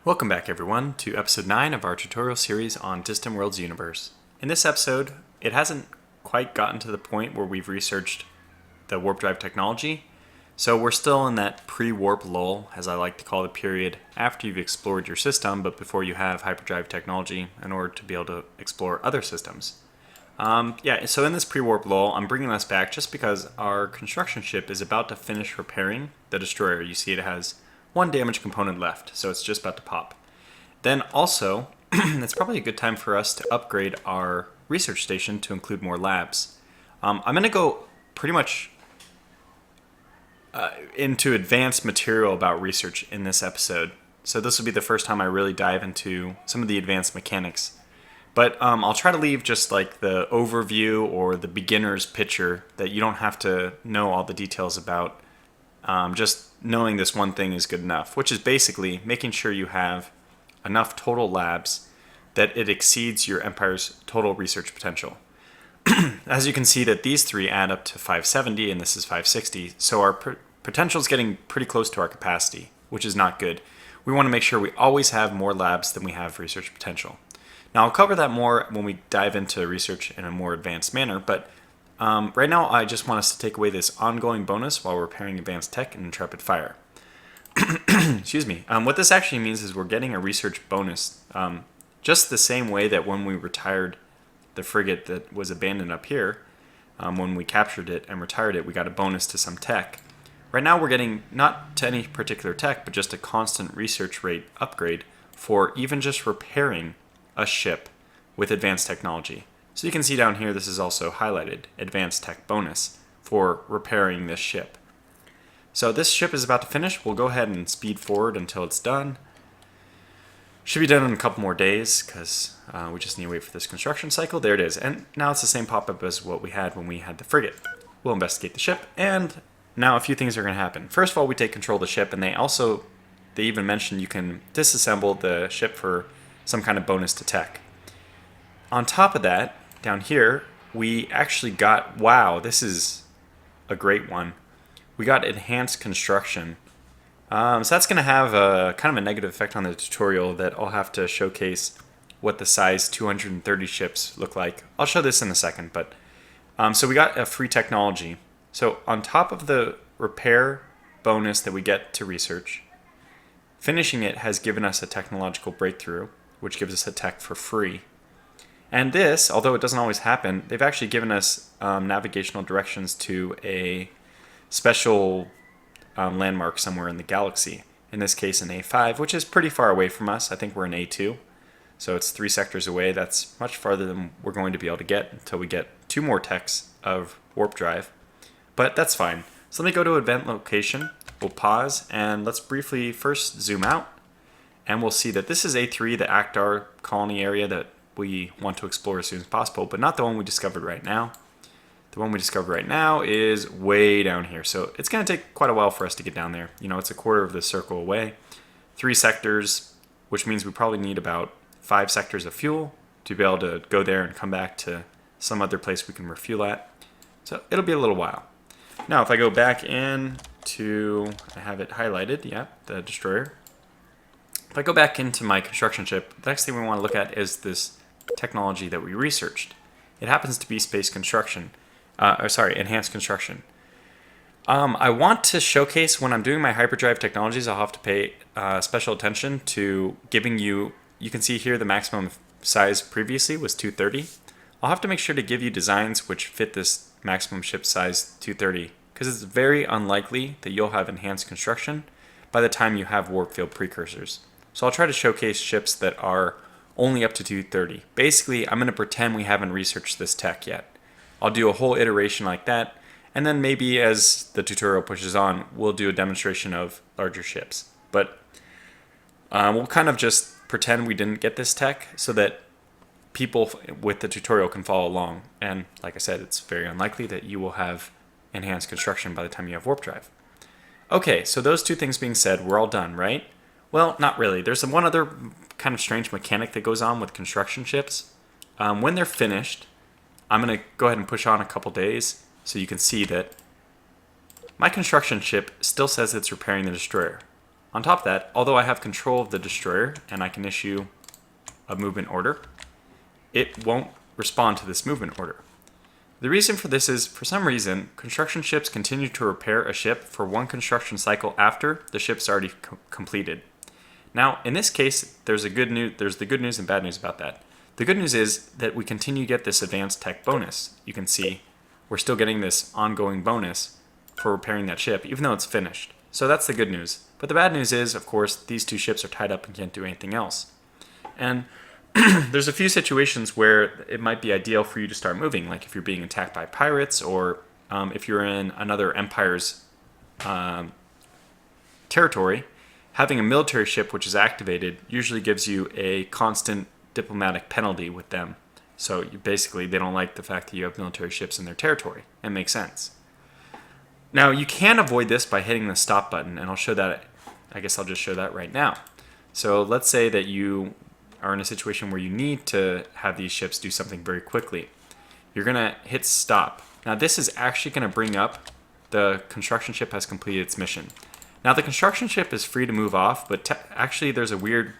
Welcome back everyone to episode 9 of our tutorial series on Distant Worlds Universe. In this episode, it hasn't quite gotten to the point where we've researched the warp drive technology, so we're still in that pre-warp lull, as I like to call the period after you've explored your system, but before you have hyperdrive technology in order to be able to explore other systems. So in this pre-warp lull, I'm bringing us back just because our construction ship is about to finish repairing the destroyer. You see it has one damaged component left, so it's just about to pop. Then also, it's probably a good time for us to upgrade our research station to include more labs. I'm going to go pretty much into advanced material about research in this episode. So this will be the first time I really dive into some of the advanced mechanics. But I'll try to leave just like the overview or the beginner's picture that you don't have to know all the details about. Just knowing this one thing is good enough, which is basically making sure you have enough total labs that it exceeds your Empire's total research potential. As you can see that these three add up to 570 and this is 560, so our potential is getting pretty close to our capacity, which is not good. We want to make sure we always have more labs than we have research potential. Now I'll cover that more when we dive into research in a more advanced manner, but right now, I just want us to take away this ongoing bonus while repairing advanced tech and intrepid fire. Excuse me. What this actually means is we're getting a research bonus, just the same way that when we retired the frigate that was abandoned up here, when we captured it and retired it, we got a bonus to some tech. Right now, we're getting not to any particular tech, but just a constant research rate upgrade for even just repairing a ship with advanced technology. So you can see down here, this is also highlighted, advanced tech bonus for repairing this ship. So this ship is about to finish. We'll go ahead and speed forward until it's done. Should be done in a couple more days because we just need to wait for this construction cycle. There it is. And now it's the same pop-up as what we had when we had the frigate. We'll investigate the ship, and now a few things are going to happen. First of all, we take control of the ship, and they even mentioned you can disassemble the ship for some kind of bonus to tech. On top of that, down here, we actually got, wow, this is a great one. We got enhanced construction. So that's going to have a kind of a negative effect on the tutorial that I'll have to showcase what the size 230 ships look like. I'll show this in a second, but so we got a free technology. So on top of the repair bonus that we get to research, finishing it has given us a technological breakthrough, which gives us a tech for free. And this, although it doesn't always happen, they've actually given us navigational directions to a special landmark somewhere in the galaxy. In this case, an A5, which is pretty far away from us. I think we're in A2. So it's 3 sectors away. That's much farther than we're going to be able to get until we get 2 more techs of warp drive. But that's fine. So let me go to event location. We'll pause, and let's briefly first zoom out. And we'll see that this is A3, the Actar colony area that we want to explore as soon as possible, but not the one we discovered right now. The one we discovered right now is way down here, so it's going to take quite a while for us to get down there. You know, it's a quarter of the circle away. 3 sectors, which means we probably need about 5 sectors of fuel to be able to go there and come back to some other place we can refuel at. So it'll be a little while. Now, if I go back in to, I have it highlighted, yeah, the destroyer. If I go back into my construction ship, the next thing we want to look at is this technology that we researched. It happens to be enhanced construction. I want to showcase when I'm doing my hyperdrive technologies, I'll have to pay special attention to giving you can see here the maximum size previously was 230. I'll have to make sure to give you designs which fit this maximum ship size 230 because it's very unlikely that you'll have enhanced construction by the time you have warp field precursors. So I'll try to showcase ships that are only up to 230. Basically, I'm going to pretend we haven't researched this tech yet. I'll do a whole iteration like that, and then maybe as the tutorial pushes on, we'll do a demonstration of larger ships. But we'll kind of just pretend we didn't get this tech so that people with the tutorial can follow along. And like I said, it's very unlikely that you will have enhanced construction by the time you have warp drive. Okay, so those 2 things being said, we're all done, right? Well, not really. There's one other kind of strange mechanic that goes on with construction ships. When they're finished, I'm going to go ahead and push on a couple days so you can see that my construction ship still says it's repairing the destroyer. On top of that, although I have control of the destroyer and I can issue a movement order, it won't respond to this movement order. The reason for this is, for some reason, construction ships continue to repair a ship for one construction cycle after the ship's already completed. Now, in this case, there's the good news and bad news about that. The good news is that we continue to get this advanced tech bonus. You can see we're still getting this ongoing bonus for repairing that ship, even though it's finished. So that's the good news. But the bad news is, of course, these two ships are tied up and can't do anything else. And there's a few situations where it might be ideal for you to start moving, like if you're being attacked by pirates, or if you're in another empire's territory. Having a military ship which is activated usually gives you a constant diplomatic penalty with them. So basically, they don't like the fact that you have military ships in their territory. It makes sense. Now, you can avoid this by hitting the stop button, and I'll show that. I guess I'll just show that right now. So let's say that you are in a situation where you need to have these ships do something very quickly. You're going to hit stop. Now, this is actually going to bring up the construction ship has completed its mission. Now, the construction ship is free to move off, but actually there's a weird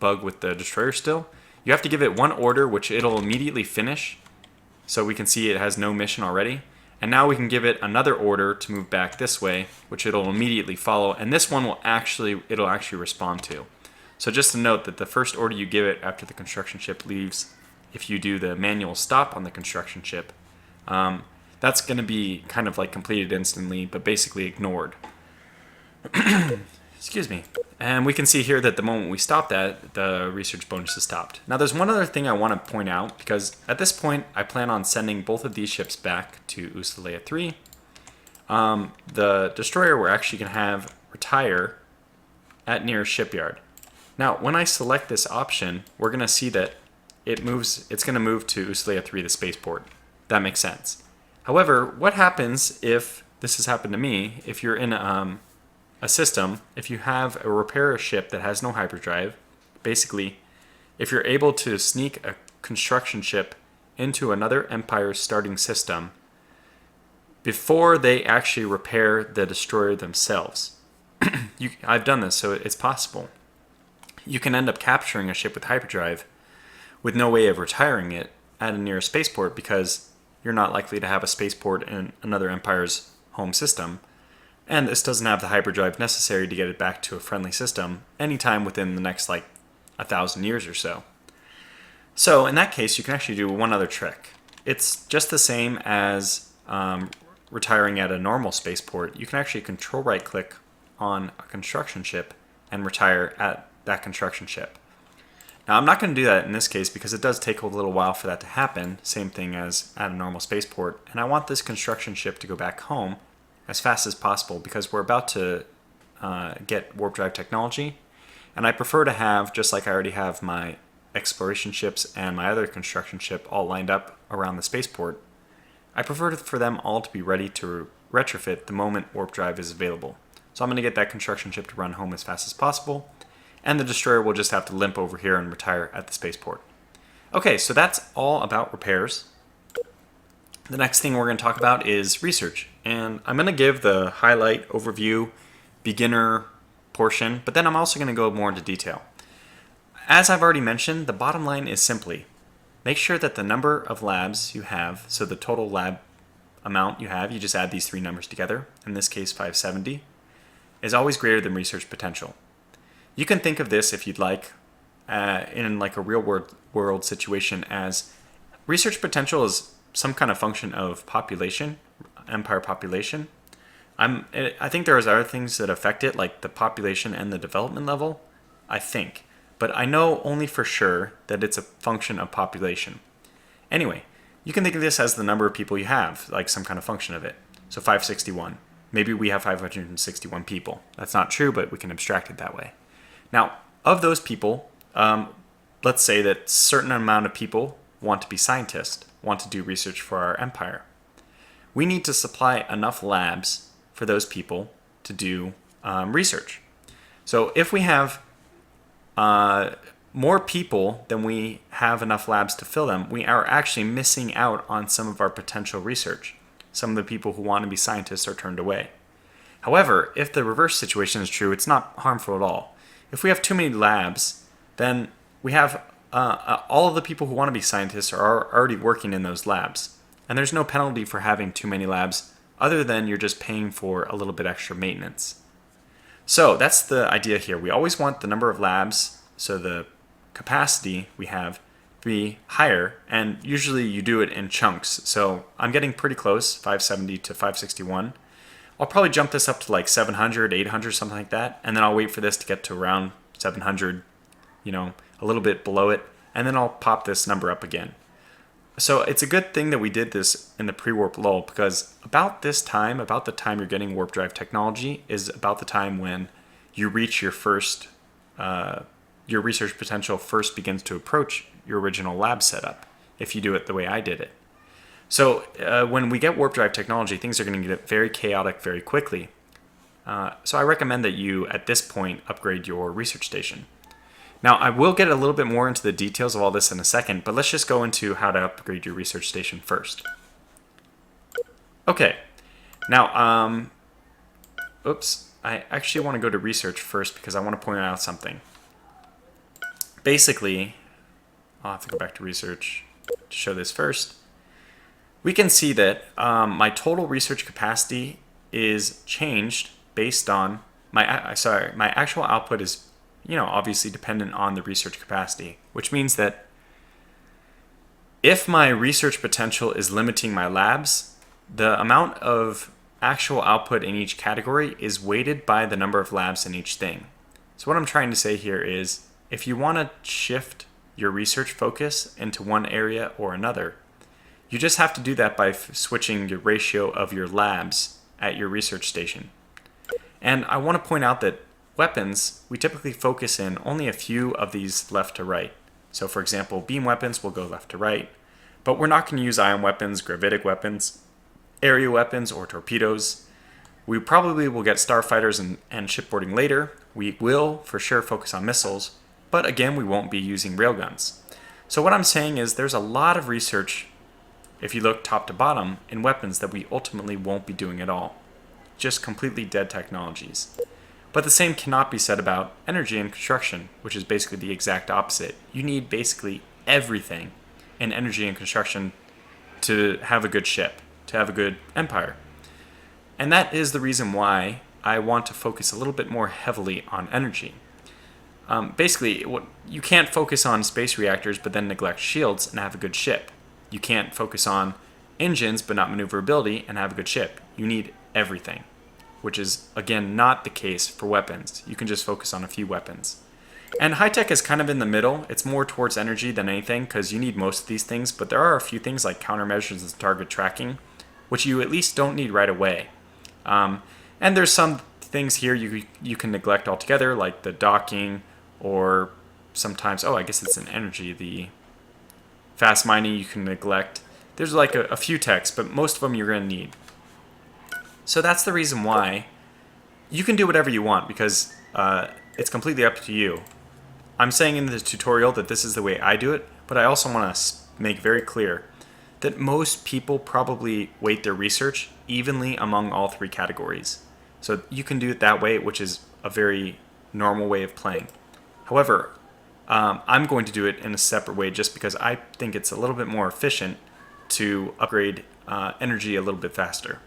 bug with the destroyer still. You have to give it one order, which it'll immediately finish. So we can see it has no mission already. And now we can give it another order to move back this way, which it'll immediately follow. And this one it'll actually respond to. So just to note that the first order you give it after the construction ship leaves, if you do the manual stop on the construction ship, that's going to be kind of like completed instantly, but basically ignored. Excuse me. And we can see here that the moment we stop that, the research bonus is stopped. Now there's one other thing I want to point out, because at this point I plan on sending both of these ships back to Ustalea 3. The destroyer we're actually going to have retire at nearest shipyard. Now when I select this option, we're going to see that it's going to move to Ustalea 3, the spaceport. That makes sense. However, what happens if, this has happened to me, if you're in a system, if you have a repair ship that has no hyperdrive, basically, if you're able to sneak a construction ship into another Empire's starting system before they actually repair the destroyer themselves. I've done this, so it's possible. You can end up capturing a ship with hyperdrive with no way of retiring it at a near spaceport, because you're not likely to have a spaceport in another Empire's home system. And this doesn't have the hyperdrive necessary to get it back to a friendly system anytime within the next, 1,000 years or so. So in that case, you can actually do one other trick. It's just the same as retiring at a normal spaceport. You can actually control right-click on a construction ship and retire at that construction ship. Now, I'm not going to do that in this case because it does take a little while for that to happen, same thing as at a normal spaceport, and I want this construction ship to go back home as fast as possible, because we're about to get warp drive technology, and I prefer to have, just like I already have my exploration ships and my other construction ship all lined up around the spaceport, I prefer for them all to be ready to retrofit the moment warp drive is available. So I'm going to get that construction ship to run home as fast as possible, and the destroyer will just have to limp over here and retire at the spaceport. Okay, so that's all about repairs. The next thing we're going to talk about is research, and I'm going to give the highlight, overview, beginner portion, but then I'm also going to go more into detail. As I've already mentioned, the bottom line is simply make sure that the number of labs you have, so the total lab amount you have, you just add these three numbers together, in this case 570, is always greater than research potential. You can think of this, if you'd like, in like a real world situation as research potential is some kind of function of population, empire population. I think there's other things that affect it, like the population and the development level, I think. But I know only for sure that it's a function of population. Anyway, you can think of this as the number of people you have, like some kind of function of it. So 561. Maybe we have 561 people. That's not true, but we can abstract it that way. Now, of those people, let's say that a certain amount of people want to be scientists, want to do research for our empire. We need to supply enough labs for those people to do research. So if we have more people than we have enough labs to fill them, we are actually missing out on some of our potential research. Some of the people who want to be scientists are turned away. However, if the reverse situation is true, it's not harmful at all. If we have too many labs, then we have all of the people who want to be scientists are already working in those labs. And there's no penalty for having too many labs other than you're just paying for a little bit extra maintenance. So that's the idea here. We always want the number of labs, so the capacity we have, to be higher, and usually you do it in chunks. So I'm getting pretty close, 570 to 561. I'll probably jump this up to like 700, 800, something like that, and then I'll wait for this to get to around 700, a little bit below it, and then I'll pop this number up again. So it's a good thing that we did this in the pre-warp lull, because about the time you're getting warp drive technology is about the time when you reach your first, your research potential first begins to approach your original lab setup, if you do it the way I did it. So when we get warp drive technology, things are going to get very chaotic very quickly. So I recommend that you, at this point, upgrade your research station. Now, I will get a little bit more into the details of all this in a second, but let's just go into how to upgrade your research station first. Okay, now, I actually want to go to research first because I want to point out something. Basically, I'll have to go back to research to show this first. We can see that my total research capacity is changed based on my actual output is obviously dependent on the research capacity, which means that if my research potential is limiting my labs, the amount of actual output in each category is weighted by the number of labs in each thing. So what I'm trying to say here is, if you want to shift your research focus into one area or another, you just have to do that by switching your ratio of your labs at your research station. And I want to point out that weapons, we typically focus in only a few of these left to right. So for example, beam weapons will go left to right, but we're not going to use ion weapons, gravitic weapons, area weapons, or torpedoes. We probably will get starfighters and shipboarding later. We will for sure focus on missiles, but again, we won't be using railguns. So what I'm saying is there's a lot of research, if you look top to bottom, in weapons that we ultimately won't be doing at all. Just completely dead technologies. But the same cannot be said about energy and construction, which is basically the exact opposite. You need basically everything in energy and construction to have a good ship, to have a good empire. And that is the reason why I want to focus a little bit more heavily on energy. Basically, you can't focus on space reactors but then neglect shields and have a good ship. You can't focus on engines but not maneuverability and have a good ship. You need everything, which is, again, not the case for weapons. You can just focus on a few weapons. And high-tech is kind of in the middle. It's more towards energy than anything because you need most of these things, but there are a few things like countermeasures and target tracking, which you at least don't need right away. And there's some things here you can neglect altogether, like the docking, or sometimes, I guess it's an energy, the fast mining you can neglect. There's like a few techs, but most of them you're going to need. So that's the reason why you can do whatever you want, because it's completely up to you. I'm saying in the tutorial that this is the way I do it, but I also want to make very clear that most people probably weight their research evenly among all three categories. So you can do it that way, which is a very normal way of playing. However, I'm going to do it in a separate way just because I think it's a little bit more efficient to upgrade energy a little bit faster.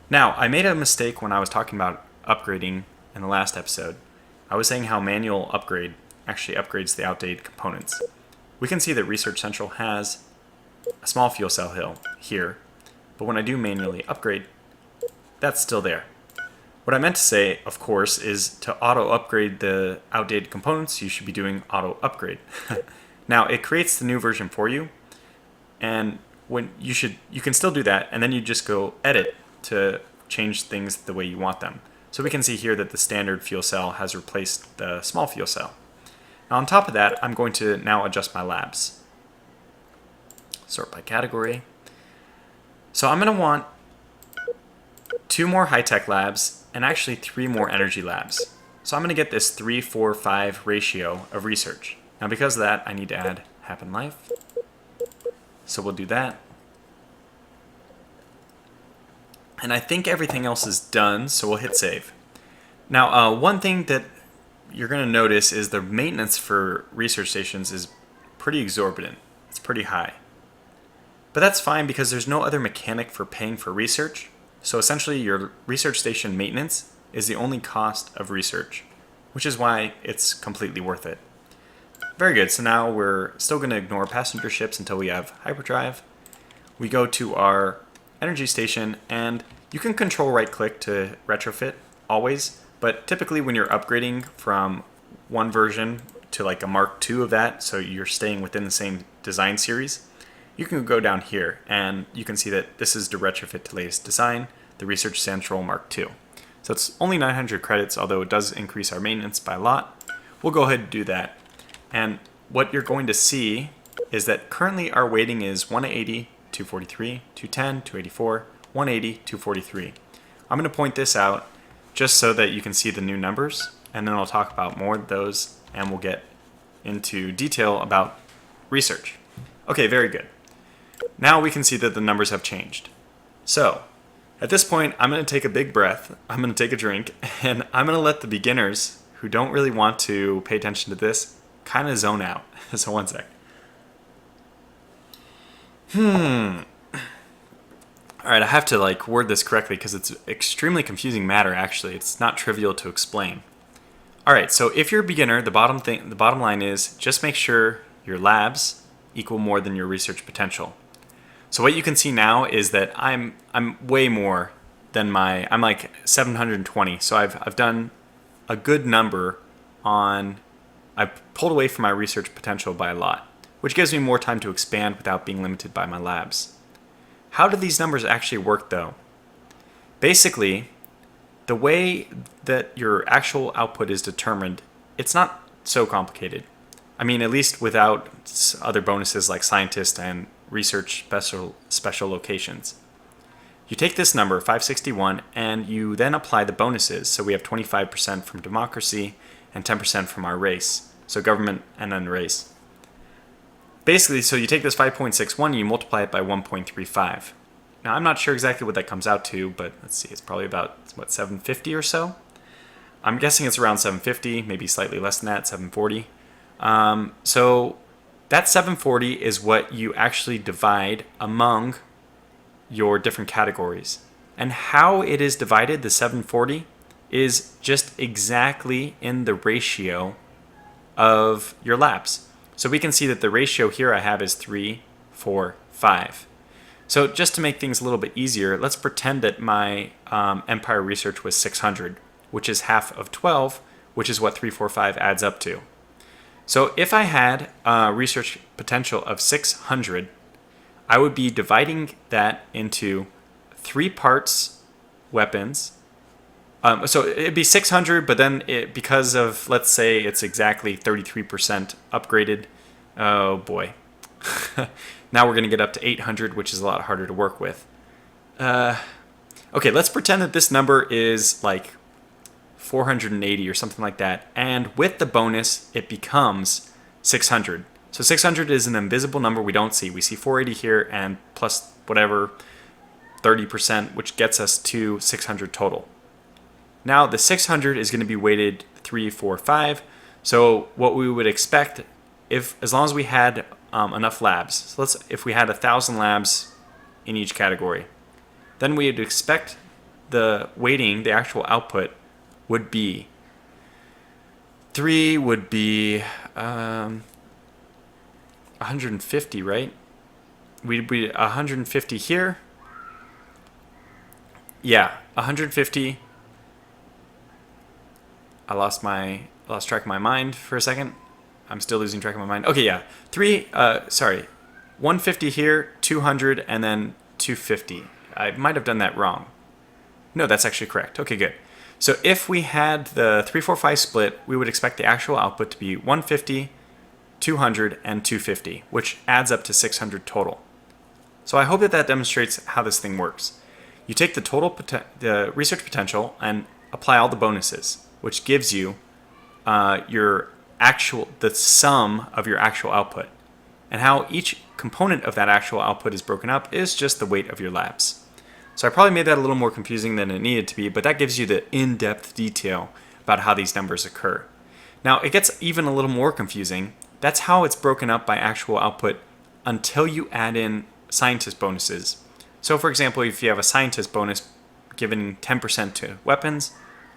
Now, I made a mistake when I was talking about upgrading in the last episode. I was saying how manual upgrade actually upgrades the outdated components. We can see that Research Central has a small fuel cell hill here, but when I do manually upgrade, that's still there. What I meant to say, of course, is to auto-upgrade the outdated components, you should be doing auto-upgrade. Now, it creates the new version for you, and you can still do that, and then you just go edit to change things the way you want them. So we can see here that the standard fuel cell has replaced the small fuel cell. Now on top of that, I'm going to now adjust my labs. Sort by category. So I'm going to want 2 more high-tech labs and actually 3 more energy labs. So I'm going to get this 3-4-5 ratio of research. Now because of that, I need to add Happen Life. So we'll do that. And I think everything else is done, so we'll hit save. Now, one thing that you're going to notice is the maintenance for research stations is pretty exorbitant. It's pretty high. But that's fine because there's no other mechanic for paying for research. So essentially your research station maintenance is the only cost of research, which is why it's completely worth it. Very good, so now we're still going to ignore passenger ships until we have hyperdrive. We go to our energy station, and you can control right click to retrofit always, but typically when you're upgrading from one version to like a Mark II of that, so you're staying within the same design series, you can go down here and you can see that this is to retrofit to latest design, the Research Central Mark II. So it's only 900 credits, although it does increase our maintenance by a lot. We'll go ahead and do that. And what you're going to see is that currently our weighting is 180, 243, 210, 284, 180, 243. I'm going to point this out just so that you can see the new numbers, and then I'll talk about more of those, and we'll get into detail about research. Okay, very good. Now we can see that the numbers have changed. So, at this point, I'm going to take a big breath, I'm going to take a drink, and I'm going to let the beginners who don't really want to pay attention to this kind of zone out. So one sec. Alright, I have to word this correctly because it's extremely confusing matter actually. It's not trivial to explain. Alright, so if you're a beginner, the bottom line is just make sure your labs equal more than your research potential. So what you can see now is that I'm way more than I'm like 720. So I've done a good number on, I've pulled away from my research potential by a lot, which gives me more time to expand without being limited by my labs. How do these numbers actually work though? Basically, the way that your actual output is determined, it's not so complicated. I mean, at least without other bonuses like scientist and research special locations. You take this number, 561, and you then apply the bonuses. So we have 25% from democracy and 10% from our race. So government and then race. Basically, so you take this 5.61 and you multiply it by 1.35. Now, I'm not sure exactly what that comes out to, but let's see, it's probably about, 750 or so? I'm guessing it's around 750, maybe slightly less than that, 740. So that 740 is what you actually divide among your different categories. And how it is divided, the 740, is just exactly in the ratio of your labs. So we can see that the ratio here I have is 3, 4, 5. So just to make things a little bit easier, let's pretend that my Empire research was 600, which is half of 12, which is what 3, 4, 5 adds up to. So if I had a research potential of 600, I would be dividing that into 3 parts weapons. So it'd be 600, but then because of, let's say it's exactly 33% upgraded, oh boy. Now we're going to get up to 800, which is a lot harder to work with. Okay, let's pretend that this number is like 480 or something like that. And with the bonus, it becomes 600. So 600 is an invisible number we don't see. We see 480 here and plus whatever, 30%, which gets us to 600 total. Now the 600 is going to be weighted 3, 4, 5. So what we would expect, as long as we had enough labs, so if we had 1,000 labs in each category, then we would expect the weighting, the actual output, would be 3 would be 150, right? We'd be 150 here. Yeah, 150. I lost track of my mind for a second. I'm still losing track of my mind. Okay, yeah. 150 here, 200, and then 250. I might have done that wrong. No, that's actually correct. Okay, good. So if we had the 3-4-5 split, we would expect the actual output to be 150, 200, and 250, which adds up to 600 total. So I hope that demonstrates how this thing works. You take the total the research potential and apply all the bonuses, which gives you the sum of your actual output. And how each component of that actual output is broken up is just the weight of your labs. So I probably made that a little more confusing than it needed to be, but that gives you the in-depth detail about how these numbers occur. Now, it gets even a little more confusing. That's how it's broken up by actual output until you add in scientist bonuses. So for example, if you have a scientist bonus giving 10% to weapons,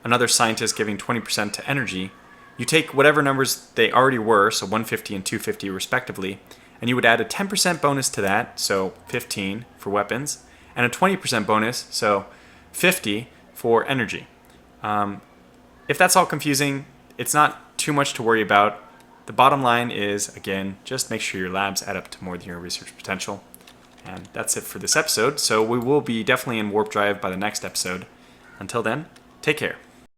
another scientist giving 20% to energy, you take whatever numbers they already were, so 150 and 250 respectively, and you would add a 10% bonus to that, so 15 for weapons, and a 20% bonus, so 50 for energy. If that's all confusing, it's not too much to worry about. The bottom line is, again, just make sure your labs add up to more than your research potential. And that's it for this episode. So we will be definitely in Warp Drive by the next episode. Until then, take care.